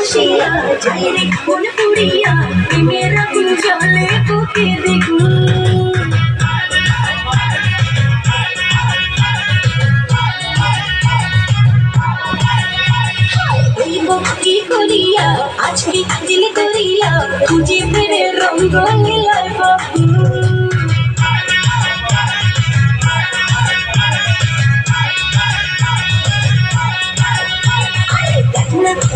রসিয়া যাই রে মন পুড়িয়া প্রেমের আগুন জ্বলে বুকে দেখুন কি করিয়া আজকে দিল করিয়া খুঁজে ফিরে রঙ্গ নীলায় বাবু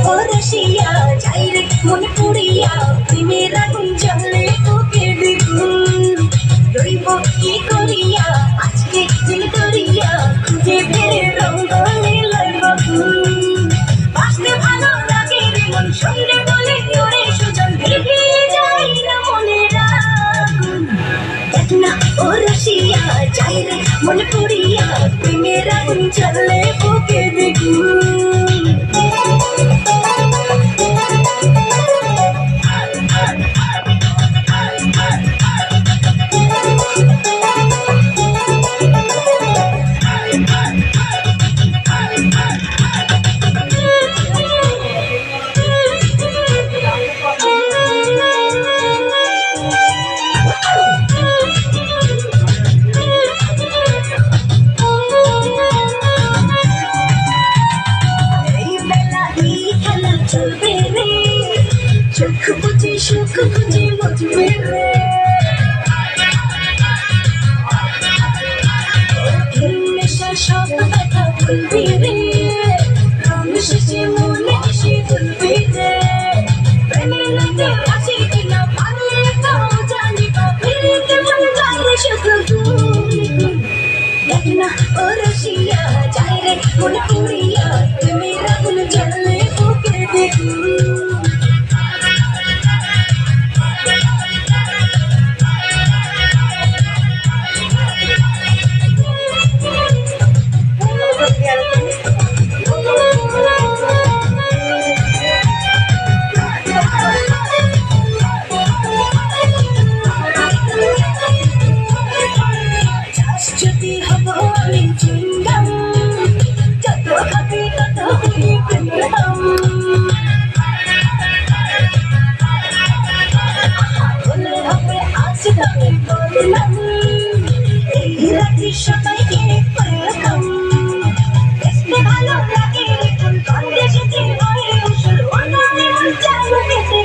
ও রসিয়া যাই রে মন পুড়িয়া প্রেমের আগুন জ্বলে বুকে দেখুন রইব কি করিয়া আজকে দিল করিয়া খুঁজে ফিরে রঙ্গ নীলায় বাবু সঙ্গে বলে ওরে সুজন ভেবে যাই না মনের আগুন দেখ না ও রসিয়া যাই রে মন পুড়িয়া প্রেমের আগুন জ্বলে বুকে দেখুন চলবে রে চোখ বুঝে সুখ খুঁজে মজবে রে নেশা সব ব্যথা ভুলবি রে রং শেষে মনে এসে ভুলবি রে প্রেমে লাগে আছে কিনা পারলে তাও জানি বা ফিরে কেমন লাগে শুধু দেখ না ও রসিয়া যাই রে মন পুড়িয়া প্রেমের আগুন জ্বলে বুকে দেখুন যদি হব আমি চুইংগাম যত খাবি তত হই প্রেমদাম বলে হবে আজ তবে বললাম এই রাত্রি সবাইকে ওয়েলকাম দেখতে ভালো লাগে কোন কন্দে যেতে হয় উসুর ওনারে চালু যেতে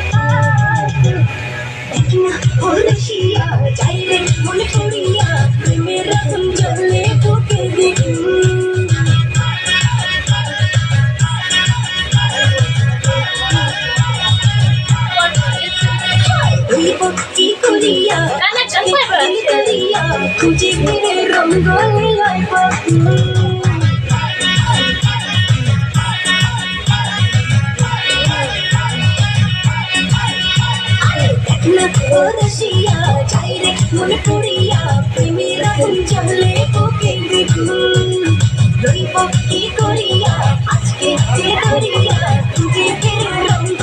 দেখ না ও রসিয়া যাই রে মন পুড়িয়া প্রেমের আগুন জ্বলে বুকে দেখুন রইব কি করিয়া করিয়া খুঁজে ফিরে রঙ্গ নীলায় বাবু ও রসিয়া যাই রে মন পুড়িয়া প্রেমের আগুন জ্বলে বুকে দেখুন রইব কি করিয়া আজকে যে করিয়া খুঁজে ফিরে রঙ্গ